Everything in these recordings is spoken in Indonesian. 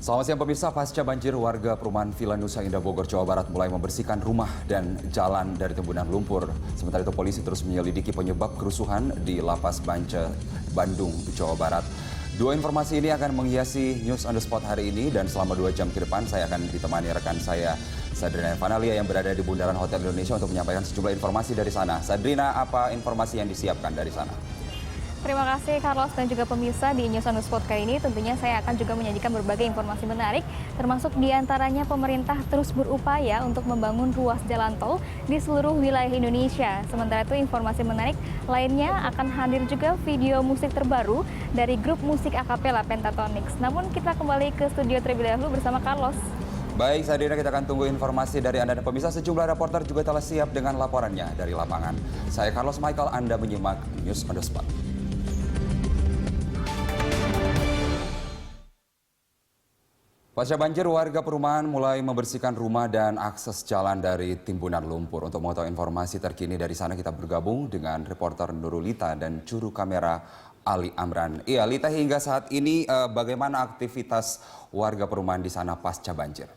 Selamat siang pemirsa, pasca banjir warga perumahan Villa Nusa Indah Bogor, Jawa Barat mulai membersihkan rumah dan jalan dari timbunan lumpur. Sementara itu polisi terus menyelidiki penyebab kerusuhan di Lapas Bancai, Bandung, Jawa Barat. Dua informasi ini akan menghiasi News on the Spot hari ini dan selama 2 jam ke depan saya akan ditemani rekan saya Sadrina Vanalia yang berada di Bundaran Hotel Indonesia untuk menyampaikan sejumlah informasi dari sana. Sadrina, apa informasi yang disiapkan dari sana? Terima kasih Carlos dan juga pemirsa di News on the Spot kali ini. Tentunya saya akan juga menyajikan berbagai informasi menarik, termasuk diantaranya pemerintah terus berupaya untuk membangun ruas jalan tol di seluruh wilayah Indonesia. Sementara itu informasi menarik lainnya akan hadir juga video musik terbaru dari grup musik akapela Pentatonix. Namun kita kembali ke studio terlebih dahulu bersama Carlos. Baik, Sadrina, kita akan tunggu informasi dari Anda dan pemirsa. Sejumlah reporter juga telah siap dengan laporannya dari lapangan. Saya Carlos Michael, Anda menyimak News on the Spot. Pasca banjir, warga perumahan mulai membersihkan rumah dan akses jalan dari timbunan lumpur. Untuk mengetahui informasi terkini dari sana, kita bergabung dengan reporter Nurulita dan juru kamera Ali Amran. Iya, Lita, hingga saat ini bagaimana aktivitas warga perumahan di sana pasca banjir?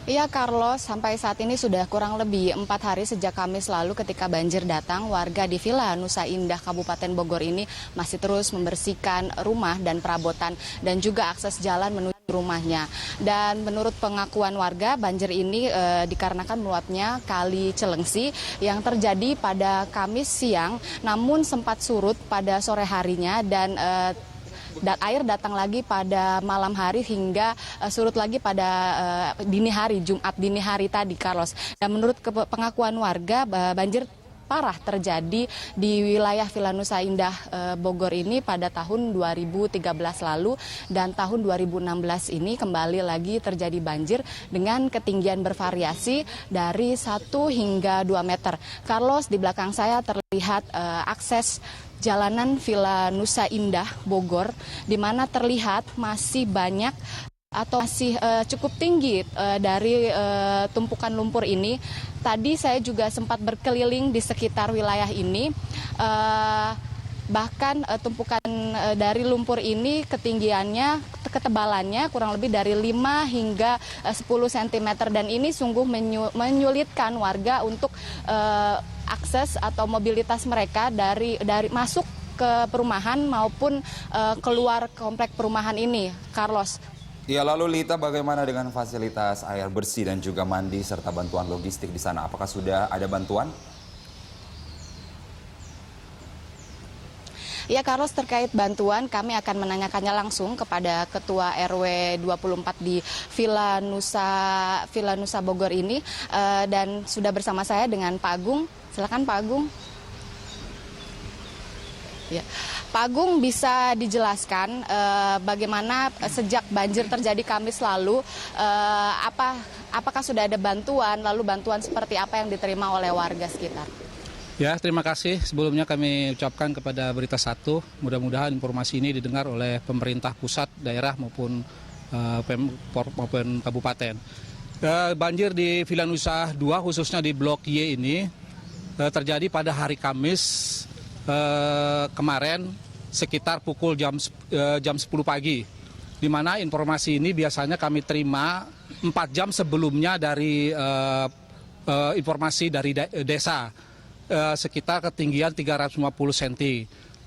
Iya Carlos, sampai saat ini sudah kurang lebih 4 hari sejak Kamis lalu ketika banjir datang, warga di Villa Nusa Indah Kabupaten Bogor ini masih terus membersihkan rumah dan perabotan dan juga akses jalan menuju rumahnya. Dan menurut pengakuan warga, banjir ini dikarenakan meluapnya Kali Celengsi yang terjadi pada Kamis siang, namun sempat surut pada sore harinya dan air datang lagi pada malam hari hingga surut lagi pada dini hari, Jumat dini hari tadi, Carlos. Dan menurut pengakuan warga, banjir parah terjadi di wilayah Villa Nusa Indah Bogor ini pada tahun 2013 lalu, dan tahun 2016 ini kembali lagi terjadi banjir dengan ketinggian bervariasi dari 1 hingga 2 meter. Carlos, di belakang saya terlihat akses jalanan Villa Nusa Indah Bogor, di mana terlihat masih banyak atau masih cukup tinggi dari tumpukan lumpur ini. Tadi saya juga sempat berkeliling di sekitar wilayah ini, bahkan tumpukan dari lumpur ini ketinggiannya, ketebalannya kurang lebih dari 5 hingga 10 cm, dan ini sungguh menyulitkan warga untuk akses atau mobilitas mereka dari masuk ke perumahan maupun keluar komplek perumahan ini, Carlos. Ya, lalu Lita, bagaimana dengan fasilitas air bersih dan juga mandi serta bantuan logistik di sana? Apakah sudah ada bantuan? Ya Carlos, terkait bantuan kami akan menanyakannya langsung kepada Ketua RW 24 di Villa Nusa Bogor ini, dan sudah bersama saya dengan Pak Agung. Silakan Pak Agung. Ya. Pak Agung, bisa dijelaskan bagaimana sejak banjir terjadi Kamis lalu, apakah sudah ada bantuan, lalu bantuan seperti apa yang diterima oleh warga sekitar? Ya, terima kasih. Sebelumnya kami ucapkan kepada Berita Satu, mudah-mudahan informasi ini didengar oleh pemerintah pusat, daerah maupun kabupaten. Banjir di Villa Nusa 2, khususnya di Blok Y ini, terjadi pada hari Kamis kemarin sekitar pukul jam 10 pagi. Di mana informasi ini biasanya kami terima 4 jam sebelumnya dari informasi dari desa. Sekitar ketinggian 350 cm.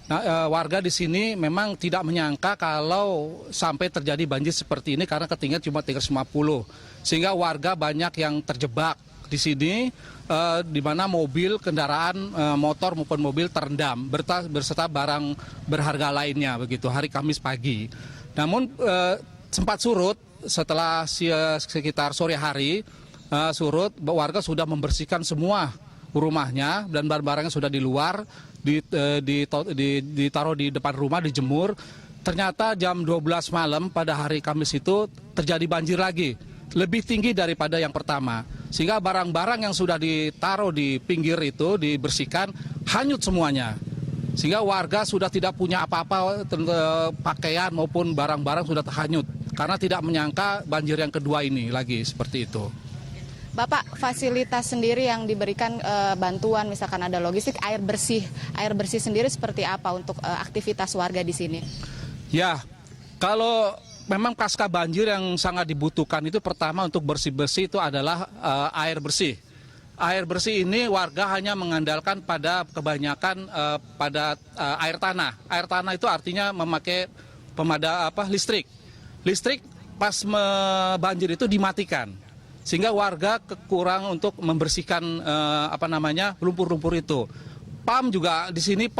Nah, warga di sini memang tidak menyangka kalau sampai terjadi banjir seperti ini karena ketinggian cuma 350. Sehingga warga banyak yang terjebak di sini, di mana mobil, kendaraan motor maupun mobil terendam berserta barang berharga lainnya begitu hari Kamis pagi. Namun sempat surut setelah sekitar sore hari, surut, warga sudah membersihkan semua rumahnya dan barang-barangnya sudah di luar, ditaruh di depan rumah, dijemur. Ternyata jam 12 malam pada hari Kamis itu terjadi banjir lagi, lebih tinggi daripada yang pertama. Sehingga barang-barang yang sudah ditaruh di pinggir itu dibersihkan, hanyut semuanya. Sehingga warga sudah tidak punya apa-apa, pakaian maupun barang-barang sudah hanyut. Karena tidak menyangka banjir yang kedua ini lagi seperti itu. Bapak, fasilitas sendiri yang diberikan bantuan, misalkan ada logistik, air bersih sendiri seperti apa untuk aktivitas warga di sini? Ya, kalau memang pasca banjir yang sangat dibutuhkan itu pertama untuk bersih-bersih itu adalah air bersih. Air bersih ini warga hanya mengandalkan pada kebanyakan pada air tanah. Air tanah itu artinya memakai listrik. Listrik pas banjir itu dimatikan. Sehingga warga kurang untuk membersihkan lumpur-lumpur itu. PAM juga di sini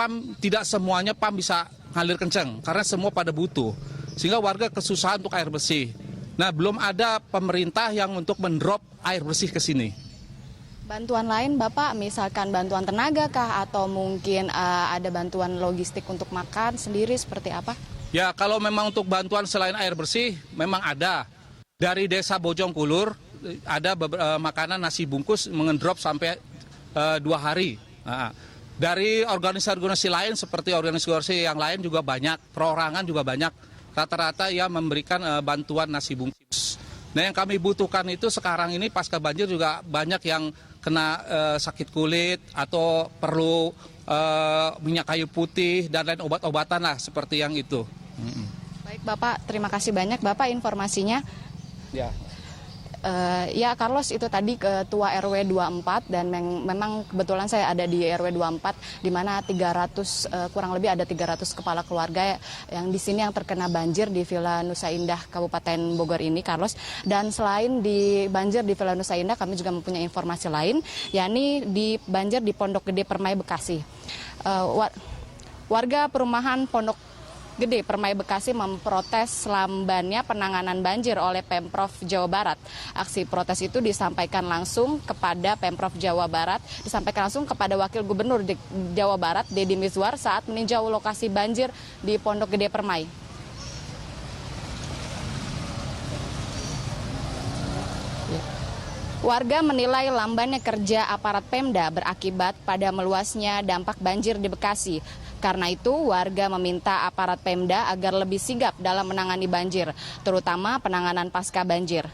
tidak semuanya PAM bisa ngalir kencang karena semua pada butuh. Sehingga warga kesusahan untuk air bersih. Nah, belum ada pemerintah yang untuk mendrop air bersih ke sini. Bantuan lain Bapak, misalkan bantuan tenaga kah atau mungkin ada bantuan logistik untuk makan sendiri seperti apa? Ya, kalau memang untuk bantuan selain air bersih memang ada. Dari Desa Bojongkulur ada makanan nasi bungkus mengendrop sampai 2 hari. Nah, dari organisasi lain seperti organisasi yang lain juga banyak, perorangan juga banyak. Rata-rata ya memberikan bantuan nasi bungkus. Nah, yang kami butuhkan itu sekarang ini pasca banjir juga banyak yang kena sakit kulit atau perlu minyak kayu putih dan lain obat-obatan lah seperti yang itu. Baik Bapak, terima kasih banyak Bapak informasinya. Ya. Ya Carlos, itu tadi Ketua RW 24 dan memang kebetulan saya ada di RW 24 di mana kurang lebih ada 300 kepala keluarga yang di sini yang terkena banjir di Villa Nusa Indah Kabupaten Bogor ini, Carlos. Dan selain di banjir di Villa Nusa Indah, kami juga mempunyai informasi lain, yakni di banjir di Pondok Gede Permai Bekasi. Warga perumahan Pondok Gede Permai Bekasi memprotes lambannya penanganan banjir oleh Pemprov Jawa Barat. Aksi protes itu disampaikan langsung kepada Pemprov Jawa Barat, disampaikan langsung kepada Wakil Gubernur Jawa Barat, Deddy Mizwar, saat meninjau lokasi banjir di Pondok Gede Permai. Warga menilai lambannya kerja aparat Pemda berakibat pada meluasnya dampak banjir di Bekasi. Karena itu, warga meminta aparat Pemda agar lebih sigap dalam menangani banjir, terutama penanganan pasca banjir.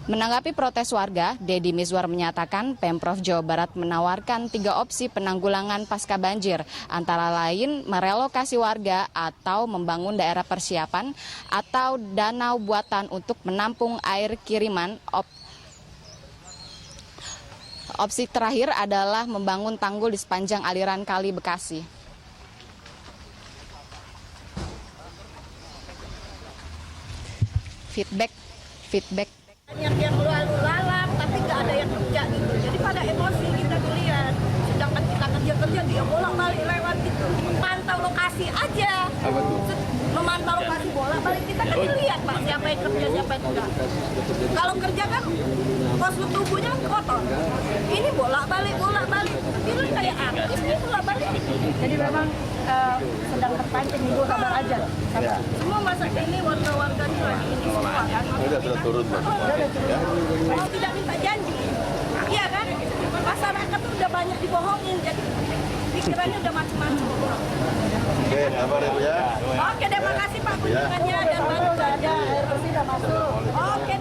Menanggapi protes warga, Deddy Mizwar menyatakan Pemprov Jawa Barat menawarkan 3 opsi penanggulangan pasca banjir, antara lain merelokasi warga atau membangun daerah persiapan atau danau buatan untuk menampung air kiriman. Opsi terakhir adalah membangun tanggul di sepanjang aliran Kali Bekasi. Feedback. Banyak yang lalu lalang, tapi nggak ada yang kerja gitu. Jadi pada emosi kita dilihat. Sedangkan kita kerja dia bolak-balik lewat gitu. Pantau lokasi aja. Memantau lokasi bolak-balik kita kan dilihat Pak siapa yang kerja siapa yang enggak. Kalau kerja kan postur tubuhnya kan kotor. Ini bolak-balik. Ini kayak artis ini bolak-balik. Jadi memang sedang terpancing ibu kabar aja. Semua masa ini warga-warga ini lagi ini semua kan. Sudah turun, Mbak. Kalau tidak minta janji, iya kan? Masyarakat tuh udah banyak dibohongin, jadi pikirannya udah macam-macam. Oke, kabar Ibu ya. Oke, terima kasih Pak kunjungannya dan bantu saja. Air bersih sudah masuk. Oke.